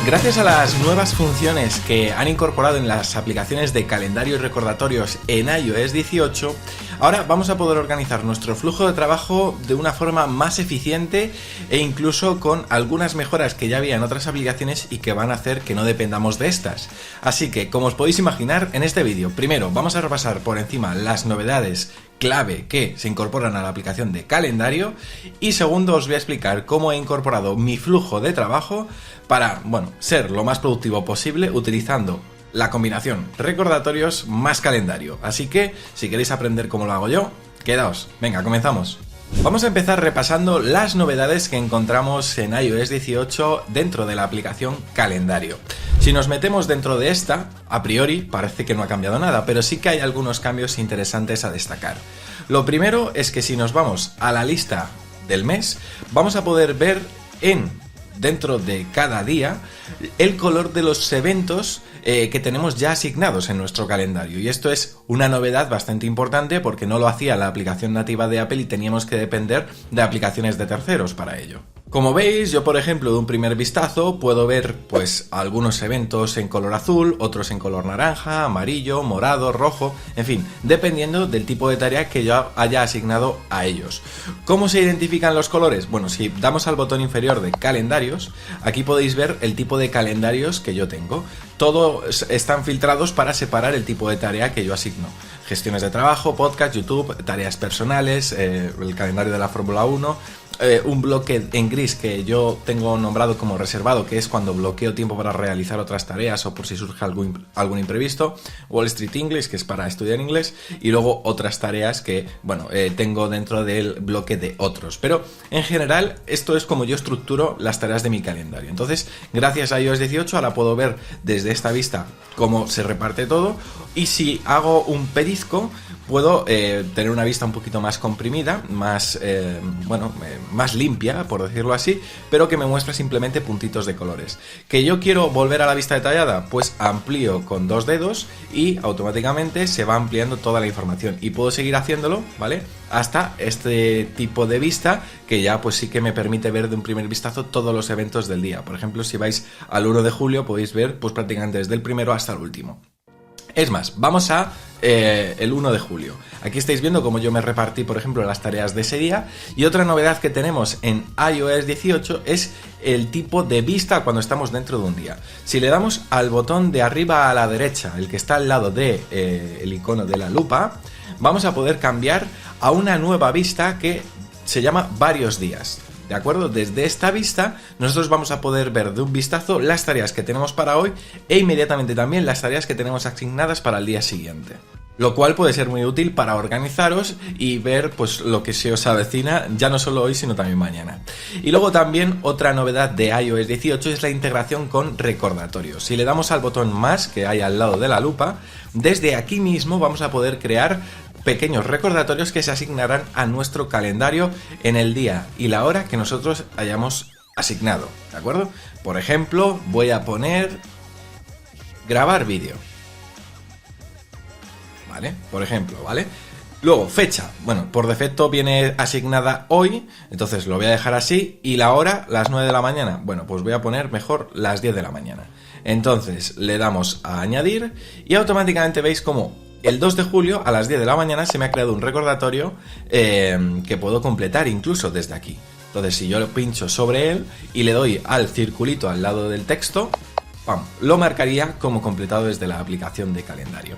Gracias a las nuevas funciones que han incorporado en las aplicaciones de calendario y recordatorios en iOS 18, ahora vamos a poder organizar nuestro flujo de trabajo de una forma más eficiente e incluso con algunas mejoras que ya había en otras aplicaciones y que van a hacer que no dependamos de estas. Así que, como os podéis imaginar, en este vídeo, primero vamos a repasar por encima las novedades clave que se incorporan a la aplicación de calendario y segundo os voy a explicar cómo he incorporado mi flujo de trabajo para, ser lo más productivo posible utilizando la combinación recordatorios más calendario. Así que, si queréis aprender cómo lo hago yo, quedaos. Venga, comenzamos. Vamos a empezar repasando las novedades que encontramos en iOS 18 dentro de la aplicación calendario. Si nos metemos dentro de esta, a priori parece que no ha cambiado nada, pero sí que hay algunos cambios interesantes a destacar. Lo primero es que si nos vamos a la lista del mes, vamos a poder ver dentro de cada día el color de los eventos que tenemos ya asignados en nuestro calendario, y esto es una novedad bastante importante porque no lo hacía la aplicación nativa de Apple y teníamos que depender de aplicaciones de terceros para ello. Como veis, yo por ejemplo de un primer vistazo puedo ver algunos eventos en color azul, otros en color naranja, amarillo, morado, rojo, en fin, dependiendo del tipo de tarea que yo haya asignado a ellos. ¿Cómo se identifican los colores? Bueno, si damos al botón inferior de calendarios, aquí podéis ver el tipo de calendarios que yo tengo. Todos están filtrados para separar el tipo de tarea que yo asigno. Gestiones de trabajo, podcast, YouTube, tareas personales, el calendario de la Fórmula 1, un bloque en gris que yo tengo nombrado como reservado, que es cuando bloqueo tiempo para realizar otras tareas o por si surge algún imprevisto, Wall Street English, que es para estudiar inglés, y luego otras tareas que tengo dentro del bloque de otros. Pero en general esto es como yo estructuro las tareas de mi calendario. Entonces, gracias a iOS 18 ahora puedo ver desde esta vista cómo se reparte todo, y si hago un pellizco puedo tener una vista un poquito más comprimida, más limpia, por decirlo así, pero que me muestra simplemente puntitos de colores. ¿Que yo quiero volver a la vista detallada? Pues amplío con dos dedos y automáticamente se va ampliando toda la información y puedo seguir haciéndolo, ¿vale? Hasta este tipo de vista que ya pues sí que me permite ver de un primer vistazo todos los eventos del día. Por ejemplo, si vais al 1 de julio podéis ver pues prácticamente desde el primero hasta el último. Es más, vamos a el 1 de julio. Aquí estáis viendo cómo yo me repartí, por ejemplo, las tareas de ese día. Y otra novedad que tenemos en iOS 18 es el tipo de vista cuando estamos dentro de un día. Si le damos al botón de arriba a la derecha, el que está al lado de el icono de la lupa, vamos a poder cambiar a una nueva vista que se llama varios días. ¿De acuerdo? Desde esta vista nosotros vamos a poder ver de un vistazo las tareas que tenemos para hoy e inmediatamente también las tareas que tenemos asignadas para el día siguiente. Lo cual puede ser muy útil para organizaros y ver pues lo que se os avecina ya no solo hoy sino también mañana. Y luego también otra novedad de iOS 18 es la integración con recordatorios. Si le damos al botón más que hay al lado de la lupa, desde aquí mismo vamos a poder crear pequeños recordatorios que se asignarán a nuestro calendario en el día y la hora que nosotros hayamos asignado, ¿de acuerdo? Por ejemplo, voy a poner grabar vídeo, ¿vale? Por ejemplo, ¿vale? Luego, fecha, por defecto viene asignada hoy, entonces lo voy a dejar así, y la hora, las 9 de la mañana, pues voy a poner mejor las 10 de la mañana. Entonces le damos a añadir y automáticamente veis cómo el 2 de julio a las 10 de la mañana se me ha creado un recordatorio que puedo completar incluso desde aquí. Entonces si yo pincho sobre él y le doy al circulito al lado del texto, ¡pam!, lo marcaría como completado desde la aplicación de calendario.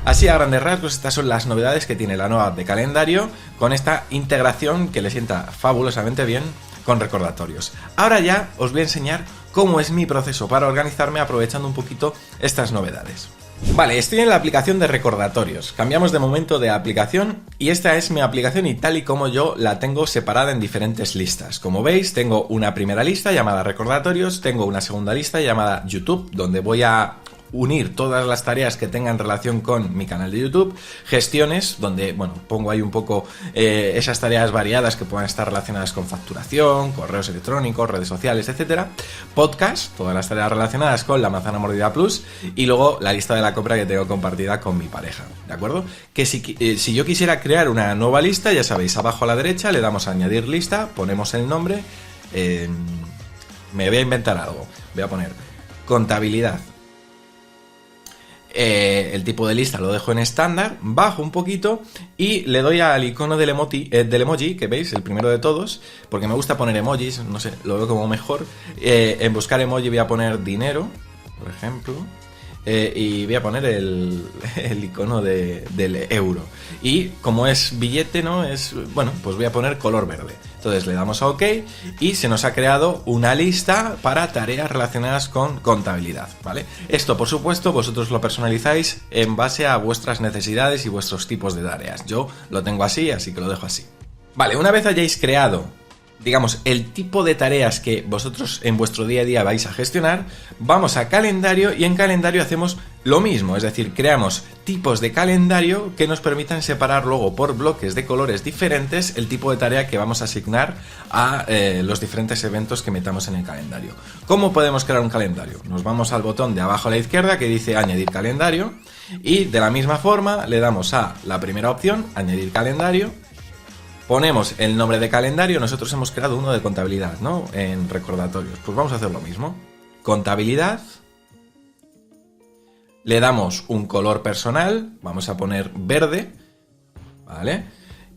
Así a grandes rasgos estas son las novedades que tiene la nueva app de calendario con esta integración que le sienta fabulosamente bien con recordatorios. Ahora ya os voy a enseñar cómo es mi proceso para organizarme aprovechando un poquito estas novedades. Vale, estoy en la aplicación de recordatorios. Cambiamos de momento de aplicación y esta es mi aplicación y tal y como yo la tengo separada en diferentes listas. Como veis, tengo una primera lista llamada recordatorios, tengo una segunda lista llamada YouTube, donde voy a unir todas las tareas que tengan relación con mi canal de YouTube, gestiones, donde pongo ahí un poco esas tareas variadas que puedan estar relacionadas con facturación, correos electrónicos, redes sociales, etcétera, podcast, todas las tareas relacionadas con la manzana mordida plus, y luego la lista de la compra que tengo compartida con mi pareja, ¿de acuerdo? Que si yo quisiera crear una nueva lista, ya sabéis, abajo a la derecha le damos a añadir lista, ponemos el nombre, me voy a inventar algo, voy a poner contabilidad. El tipo de lista lo dejo en estándar, bajo un poquito y le doy al icono del emoji, que veis, el primero de todos, porque me gusta poner emojis, no sé, lo veo como mejor. En buscar emoji voy a poner dinero, por ejemplo, y voy a poner el icono del euro. Y como es billete, ¿no? Bueno, pues voy a poner color verde. Entonces le damos a OK y se nos ha creado una lista para tareas relacionadas con contabilidad, ¿vale? Esto, por supuesto, vosotros lo personalizáis en base a vuestras necesidades y vuestros tipos de tareas. Yo lo tengo así que lo dejo así. Vale, una vez hayáis creado, digamos, el tipo de tareas que vosotros en vuestro día a día vais a gestionar, vamos a calendario y en calendario hacemos lo mismo, es decir, creamos tipos de calendario que nos permitan separar luego por bloques de colores diferentes el tipo de tarea que vamos a asignar a los diferentes eventos que metamos en el calendario. ¿Cómo podemos crear un calendario? Nos vamos al botón de abajo a la izquierda que dice añadir calendario y de la misma forma le damos a la primera opción, añadir calendario. Ponemos el nombre de calendario, nosotros hemos creado uno de contabilidad, ¿no? En recordatorios. Pues vamos a hacer lo mismo. Contabilidad. Le damos un color personal, vamos a poner verde, ¿vale?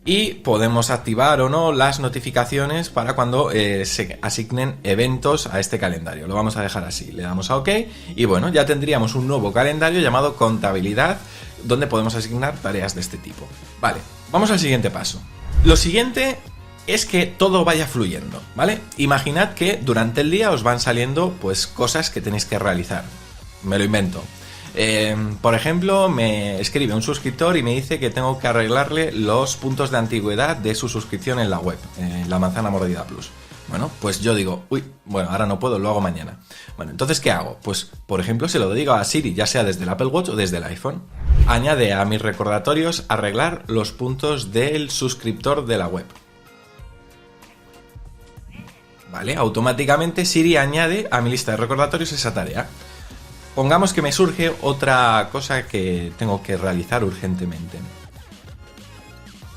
Y podemos activar o no las notificaciones para cuando se asignen eventos a este calendario. Lo vamos a dejar así, le damos a OK y bueno, ya tendríamos un nuevo calendario llamado contabilidad donde podemos asignar tareas de este tipo. Vale, vamos al siguiente paso. Lo siguiente es que todo vaya fluyendo, ¿vale? Imaginad que durante el día os van saliendo pues cosas que tenéis que realizar. Me lo invento. Por ejemplo, me escribe un suscriptor y me dice que tengo que arreglarle los puntos de antigüedad de su suscripción en la web, en la Manzana Mordida Plus. Bueno, pues yo digo, ahora no puedo, lo hago mañana. Bueno, entonces, ¿qué hago? Pues, por ejemplo, se lo digo a Siri, ya sea desde el Apple Watch o desde el iPhone. Añade a mis recordatorios arreglar los puntos del suscriptor de la web. Vale, automáticamente Siri añade a mi lista de recordatorios esa tarea. Pongamos que me surge otra cosa que tengo que realizar urgentemente.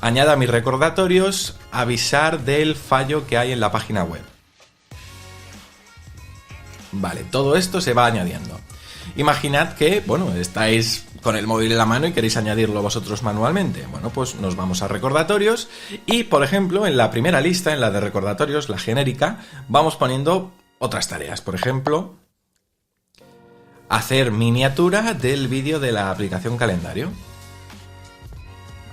Añada a mis recordatorios avisar del fallo que hay en la página web. Vale, todo esto se va añadiendo. Imaginad que, bueno, estáis con el móvil en la mano y queréis añadirlo vosotros manualmente. Bueno, pues nos vamos a recordatorios y, por ejemplo, en la primera lista, en la de recordatorios, la genérica, vamos poniendo otras tareas. Por ejemplo, hacer miniatura del vídeo de la aplicación calendario.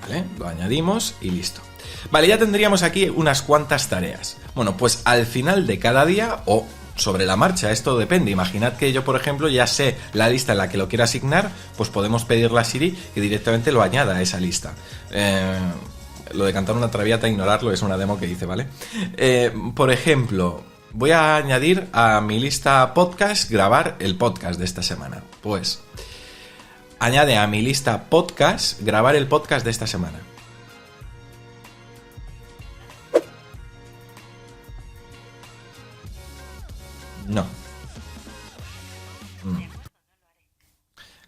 Vale, lo añadimos y listo. Vale, ya tendríamos aquí unas cuantas tareas. Bueno, pues al final de cada día o sobre la marcha, esto depende. Imaginad que yo, por ejemplo, ya sé la lista en la que lo quiero asignar, pues podemos pedirle a Siri que directamente lo añada a esa lista. Lo de cantar una traviata, ignorarlo, es una demo que hice, ¿vale? Por ejemplo, voy a añadir a mi lista podcast, grabar el podcast de esta semana. Pues añade a mi lista podcast, grabar el podcast de esta semana. No.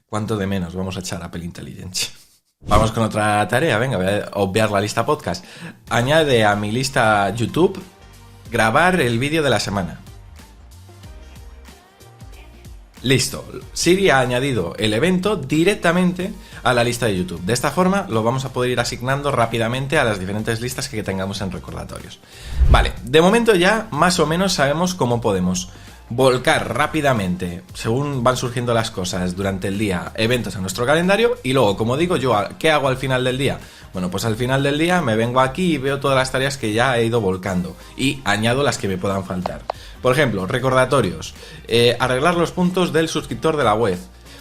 ¿Cuánto de menos vamos a echar Apple Intelligence? Vamos con otra tarea, venga, voy a obviar la lista podcast. Añade a mi lista YouTube, grabar el vídeo de la semana. Listo, Siri ha añadido el evento directamente a la lista de YouTube. De esta forma lo vamos a poder ir asignando rápidamente a las diferentes listas que tengamos en recordatorios. Vale, de momento ya más o menos sabemos cómo podemos volcar rápidamente, según van surgiendo las cosas durante el día, eventos a nuestro calendario y luego, como digo yo, ¿qué hago al final del día? Bueno, pues al final del día me vengo aquí y veo todas las tareas que ya he ido volcando y añado las que me puedan faltar. Por ejemplo, recordatorios, arreglar los puntos del suscriptor de la web.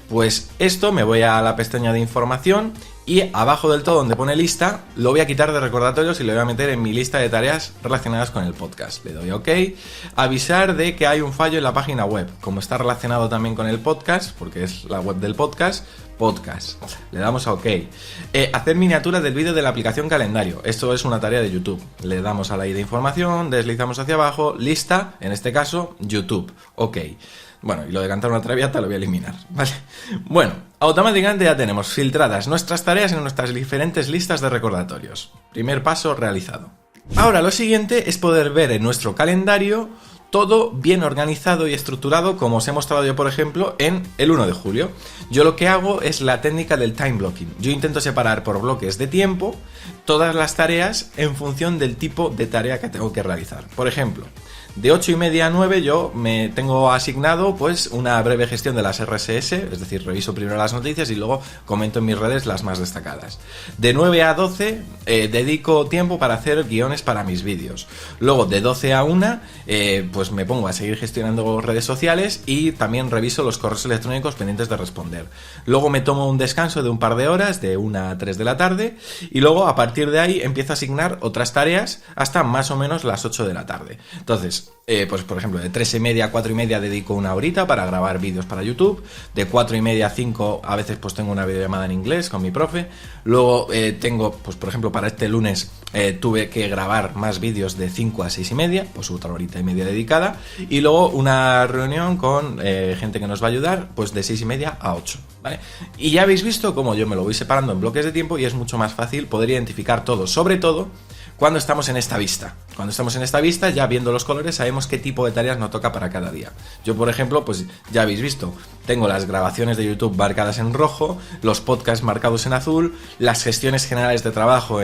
Pues esto me voy a la pestaña de información y abajo del todo donde pone lista lo voy a quitar de recordatorios y lo voy a meter en mi lista de tareas relacionadas con el podcast. Le doy a OK. Avisar de que hay un fallo en la página web. Como está relacionado también con el podcast, porque es la web del podcast, le damos a OK. Hacer miniatura del vídeo de la aplicación calendario. Esto es una tarea de YouTube. Le damos a la I de información, deslizamos hacia abajo, lista, en este caso YouTube. OK. Bueno, y lo de cantar una traviata lo voy a eliminar, ¿vale? Bueno, automáticamente ya tenemos filtradas nuestras tareas en nuestras diferentes listas de recordatorios. Primer paso realizado. Ahora lo siguiente es poder ver en nuestro calendario todo bien organizado y estructurado, como os he mostrado yo, por ejemplo, en el 1 de julio. Yo lo que hago es la técnica del time blocking. Yo intento separar por bloques de tiempo todas las tareas en función del tipo de tarea que tengo que realizar. Por ejemplo, de 8:30 a 9 yo me tengo asignado pues una breve gestión de las RSS, es decir, reviso primero las noticias y luego comento en mis redes las más destacadas. De 9 a 12 dedico tiempo para hacer guiones para mis vídeos. Luego de 12 a 1 pues me pongo a seguir gestionando redes sociales y también reviso los correos electrónicos pendientes de responder. Luego me tomo un descanso de un par de horas, de 1 a 3 de la tarde, y luego a partir de ahí empiezo a asignar otras tareas hasta más o menos las 8 de la tarde. Entonces, pues por ejemplo, de 3:30 a 4:30 dedico una horita para grabar vídeos para YouTube. De 4:30 a 5 a veces pues tengo una videollamada en inglés con mi profe. Luego tengo, pues por ejemplo, para este lunes tuve que grabar más vídeos de 5 a 6:30, pues otra horita y media dedicada. Y luego una reunión con gente que nos va a ayudar, pues de 6:30 a 8, ¿vale? Y ya habéis visto cómo yo me lo voy separando en bloques de tiempo y es mucho más fácil poder identificar todo, sobre todo cuando estamos en esta vista. Cuando estamos en esta vista, ya viendo los colores, sabemos qué tipo de tareas nos toca para cada día. Yo, por ejemplo, pues ya habéis visto, tengo las grabaciones de YouTube marcadas en rojo, los podcasts marcados en azul, las gestiones generales de trabajo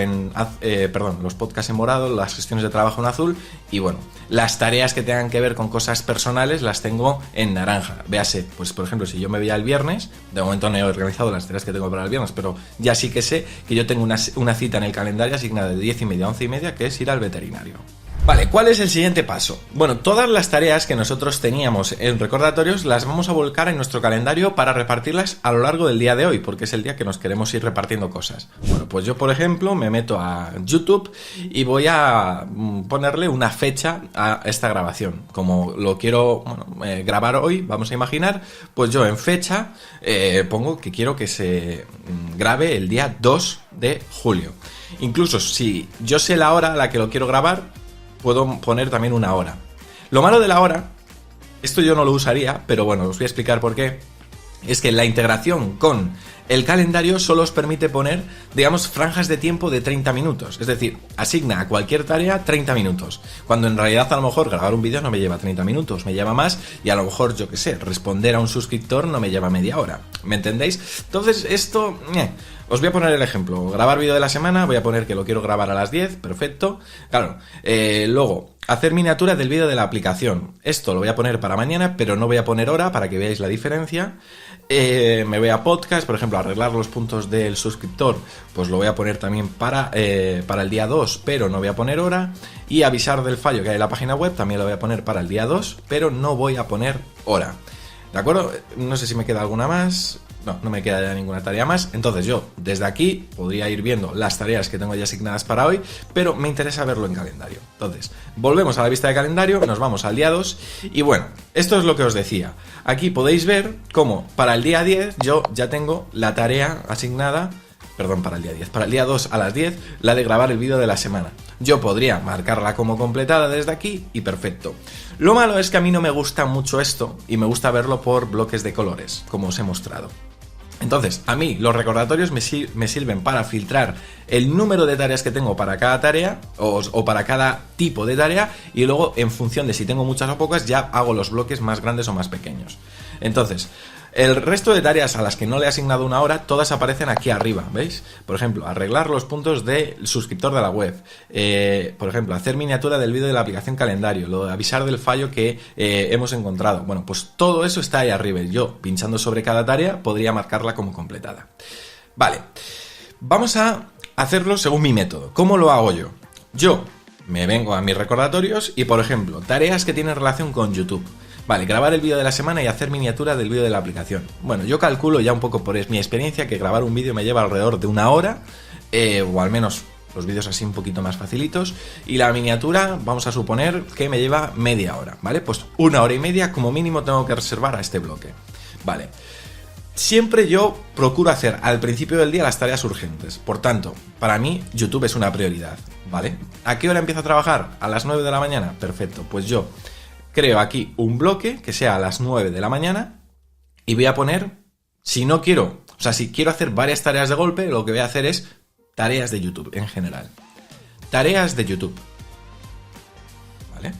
los podcasts en morado, las gestiones de trabajo en azul, y bueno, las tareas que tengan que ver con cosas personales las tengo en naranja. Véase, pues por ejemplo, si yo me veía el viernes, de momento no he organizado las tareas que tengo para el viernes, pero ya sí que sé que yo tengo una cita en el calendario asignada de 10:30 a 11:30, que es ir al veterinario. Vale, ¿cuál es el siguiente paso? Bueno, todas las tareas que nosotros teníamos en recordatorios las vamos a volcar en nuestro calendario para repartirlas a lo largo del día de hoy, porque es el día que nos queremos ir repartiendo cosas. Bueno, pues yo, por ejemplo, me meto a YouTube y voy a ponerle una fecha a esta grabación. Como lo quiero grabar hoy, vamos a imaginar, pues yo en fecha pongo que quiero que se grabe el día 2 de julio. Incluso si yo sé la hora a la que lo quiero grabar, puedo poner también una hora. Lo malo de la hora, esto yo no lo usaría, pero bueno, os voy a explicar por qué. Es que la integración con el calendario solo os permite poner, digamos, franjas de tiempo de 30 minutos. Es decir, asigna a cualquier tarea 30 minutos. Cuando en realidad a lo mejor grabar un vídeo no me lleva 30 minutos, me lleva más. Y a lo mejor, yo qué sé, responder a un suscriptor no me lleva media hora. ¿Me entendéis? Entonces esto... Os voy a poner el ejemplo. Grabar vídeo de la semana, voy a poner que lo quiero grabar a las 10, perfecto. Claro, luego, hacer miniatura del vídeo de la aplicación. Esto lo voy a poner para mañana, pero no voy a poner hora para que veáis la diferencia. Me voy a podcast, por ejemplo, arreglar los puntos del suscriptor, pues lo voy a poner también para el día 2, pero no voy a poner hora. Y avisar del fallo que hay en la página web, también lo voy a poner para el día 2, pero no voy a poner hora. ¿De acuerdo? No sé si me queda alguna más. No me queda ya ninguna tarea más. Entonces yo desde aquí podría ir viendo las tareas que tengo ya asignadas para hoy, pero me interesa verlo en calendario. Entonces volvemos a la vista de calendario, nos vamos al día 2 y bueno, esto es lo que os decía. Aquí podéis ver cómo para el día 10 yo ya tengo la tarea asignada, para el día 10, para el día 2 a las 10, la de grabar el vídeo de la semana. Yo podría marcarla como completada desde aquí y perfecto. Lo malo es que a mí no me gusta mucho esto y me gusta verlo por bloques de colores, como os he mostrado. Entonces, a mí los recordatorios me sirven para filtrar el número de tareas que tengo para cada tarea o para cada tipo de tarea, y luego en función de si tengo muchas o pocas ya hago los bloques más grandes o más pequeños. Entonces, el resto de tareas a las que no le he asignado una hora, todas aparecen aquí arriba, ¿veis? Por ejemplo, arreglar los puntos del suscriptor de la web. Por ejemplo, hacer miniatura del vídeo de la aplicación calendario. Lo de avisar del fallo que hemos encontrado. Bueno, pues todo eso está ahí arriba. Yo, pinchando sobre cada tarea, podría marcarla como completada. Vale, vamos a hacerlo según mi método. ¿Cómo lo hago yo? Yo me vengo a mis recordatorios y, por ejemplo, tareas que tienen relación con YouTube. Vale, grabar el vídeo de la semana y hacer miniatura del vídeo de la aplicación. Bueno, yo calculo ya un poco por mi experiencia que grabar un vídeo me lleva alrededor de una hora, o al menos los vídeos así un poquito más facilitos, y la miniatura vamos a suponer que me lleva media hora, ¿vale? Pues 1 hora y media como mínimo tengo que reservar a este bloque. Vale. Siempre yo procuro hacer al principio del día las tareas urgentes. Por tanto, para mí YouTube es una prioridad, ¿vale? ¿A qué hora empiezo a trabajar? ¿A las 9 de la mañana? Perfecto, pues yo creo aquí un bloque que sea a las 9 de la mañana y voy a poner, si quiero hacer varias tareas de golpe, lo que voy a hacer es tareas de YouTube en general. Tareas de YouTube. ¿Vale?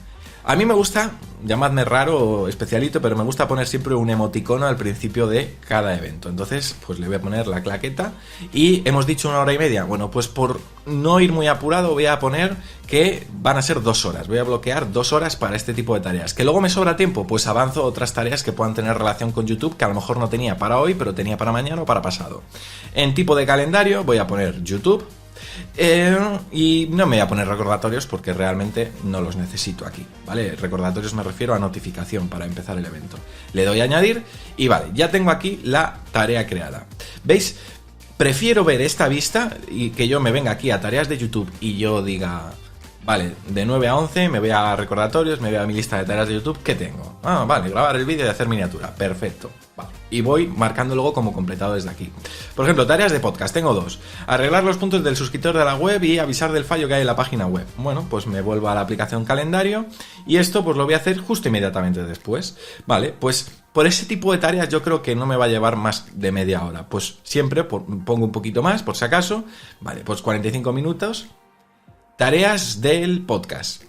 A mí me gusta, llamadme raro o especialito, pero me gusta poner siempre un emoticono al principio de cada evento. Entonces, pues le voy a poner la claqueta y hemos dicho 1 hora y media. Bueno, pues por no ir muy apurado voy a poner que van a ser 2 horas. Voy a bloquear 2 horas para este tipo de tareas. ¿Que luego me sobra tiempo? Pues avanzo otras tareas que puedan tener relación con YouTube, que a lo mejor no tenía para hoy, pero tenía para mañana o para pasado. En tipo de calendario voy a poner YouTube. Y no me voy a poner recordatorios porque realmente no los necesito aquí, ¿vale? Recordatorios me refiero a notificación para empezar el evento. Le doy a añadir y vale, ya tengo aquí la tarea creada. ¿Veis? Prefiero ver esta vista y que yo me venga aquí a tareas de YouTube y yo diga... Vale, de 9 a 11 me voy a recordatorios, me voy a mi lista de tareas de YouTube. ¿Qué tengo? Ah, vale, grabar el vídeo y hacer miniatura. Perfecto. Vale. Y voy marcando luego como completado desde aquí. Por ejemplo, tareas de podcast. Tengo 2. Arreglar los puntos del suscriptor de la web y avisar del fallo que hay en la página web. Bueno, pues me vuelvo a la aplicación calendario y esto pues lo voy a hacer justo inmediatamente después. Vale, pues... Por ese tipo de tareas yo creo que no me va a llevar más de media hora. Pues siempre pongo un poquito más, por si acaso. Vale, pues 45 minutos. Tareas del podcast.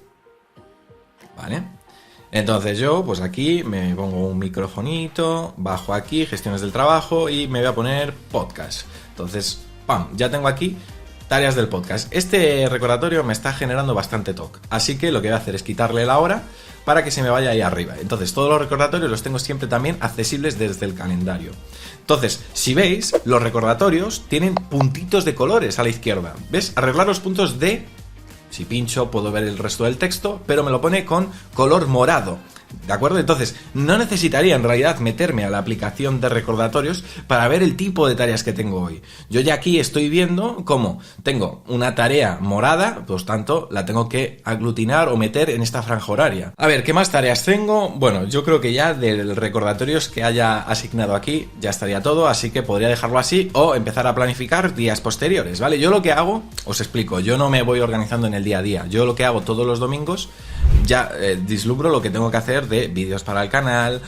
¿Vale? Entonces yo, pues aquí me pongo un microfonito, bajo aquí, gestiones del trabajo y me voy a poner podcast. Entonces, ¡pam! Ya tengo aquí tareas del podcast. Este recordatorio me está generando bastante toque. Así que lo que voy a hacer es quitarle la hora para que se me vaya ahí arriba. Entonces todos los recordatorios los tengo siempre también accesibles desde el calendario. Entonces, si veis, los recordatorios tienen puntitos de colores a la izquierda. ¿Ves? Arreglar los puntos de... Si pincho puedo ver el resto del texto, pero me lo pone con color morado. ¿De acuerdo? Entonces, no necesitaría en realidad meterme a la aplicación de recordatorios para ver el tipo de tareas que tengo hoy. Yo ya aquí estoy viendo cómo tengo una tarea morada, por tanto, la tengo que aglutinar o meter en esta franja horaria. A ver, ¿qué más tareas tengo? Bueno, yo creo que ya de recordatorios que haya asignado aquí ya estaría todo, así que podría dejarlo así o empezar a planificar días posteriores, ¿vale? Yo lo que hago, os explico, yo no me voy organizando en el día a día. Yo lo que hago todos los domingos, ya vislumbro lo que tengo que hacer de vídeos para el canal,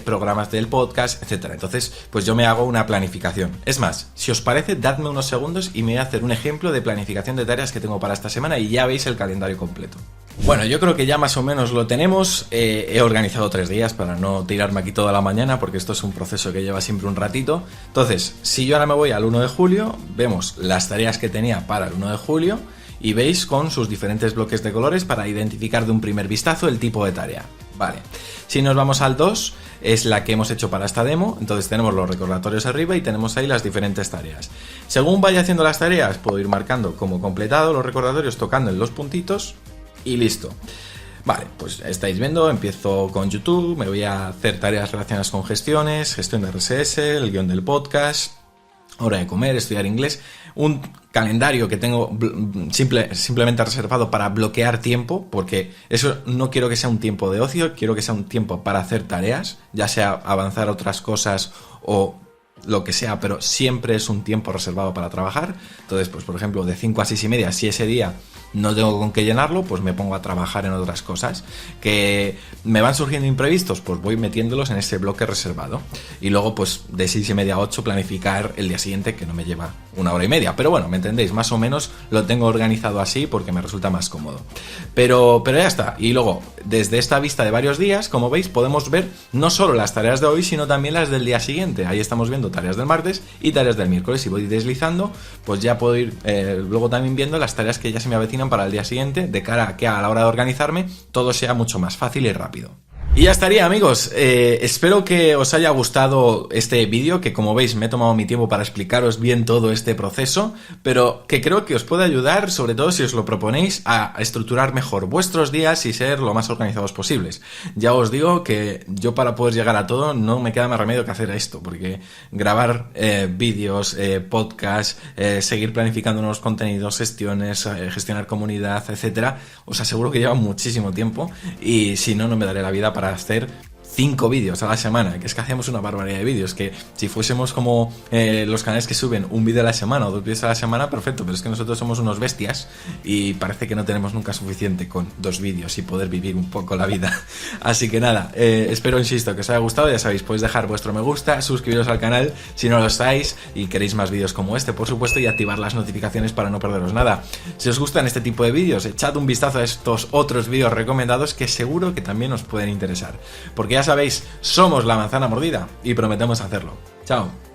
programas del podcast, etcétera. Entonces, pues yo me hago una planificación. Es más, si os parece, dadme unos segundos y me voy a hacer un ejemplo de planificación de tareas que tengo para esta semana y ya veis el calendario completo. Bueno, yo creo que ya más o menos lo tenemos. He organizado 3 días para no tirarme aquí toda la mañana porque esto es un proceso que lleva siempre un ratito. Entonces, si yo ahora me voy al 1 de julio, vemos las tareas que tenía para el 1 de julio y veis con sus diferentes bloques de colores para identificar de un primer vistazo el tipo de tarea. Vale, si nos vamos al 2, es la que hemos hecho para esta demo, entonces tenemos los recordatorios arriba y tenemos ahí las diferentes tareas. Según vaya haciendo las tareas, puedo ir marcando como completado los recordatorios tocando en los puntitos y listo. Vale, pues estáis viendo, empiezo con YouTube, me voy a hacer tareas relacionadas con gestiones, gestión de RSS, el guión del podcast, hora de comer, estudiar inglés, un calendario que tengo simplemente reservado para bloquear tiempo, porque eso no quiero que sea un tiempo de ocio, quiero que sea un tiempo para hacer tareas, ya sea avanzar otras cosas o lo que sea, pero siempre es un tiempo reservado para trabajar. Entonces, pues por ejemplo, de 5 a 6 y media, si ese día no tengo con qué llenarlo, pues me pongo a trabajar en otras cosas. Que me van surgiendo imprevistos, pues voy metiéndolos en ese bloque reservado. Y luego, pues de 6 y media a 8 planificar el día siguiente, que no me lleva 1 hora y media. Pero bueno, me entendéis, más o menos lo tengo organizado así porque me resulta más cómodo. Pero ya está. Y luego, desde esta vista de varios días, como veis, podemos ver no solo las tareas de hoy, sino también las del día siguiente. Ahí estamos viendo tareas del martes y tareas del miércoles. Si voy deslizando, pues ya puedo ir luego también viendo las tareas que ya se me avecinan para el día siguiente, de cara a que a la hora de organizarme todo sea mucho más fácil y rápido. Y ya estaría, amigos. Espero que os haya gustado este vídeo, que como veis me he tomado mi tiempo para explicaros bien todo este proceso, pero que creo que os puede ayudar, sobre todo si os lo proponéis, a estructurar mejor vuestros días y ser lo más organizados posibles. Ya os digo que yo, para poder llegar a todo, no me queda más remedio que hacer esto, porque grabar vídeos, podcasts, seguir planificando nuevos contenidos, gestionar comunidad, etcétera, os aseguro que lleva muchísimo tiempo y si no, no me daré la vida para hacer 5 vídeos a la semana, que es que hacemos una barbaridad de vídeos, que si fuésemos como los canales que suben un vídeo a la semana o 2 vídeos a la semana, perfecto, pero es que nosotros somos unos bestias y parece que no tenemos nunca suficiente con 2 vídeos y poder vivir un poco la vida. Así que nada, espero, insisto, que os haya gustado. Ya sabéis, podéis dejar vuestro me gusta, suscribiros al canal si no lo estáis y queréis más vídeos como este, por supuesto, y activar las notificaciones para no perderos nada. Si os gustan este tipo de vídeos, echad un vistazo a estos otros vídeos recomendados que seguro que también os pueden interesar, porque ya sabéis, somos La Manzana Mordida y prometemos hacerlo. Chao.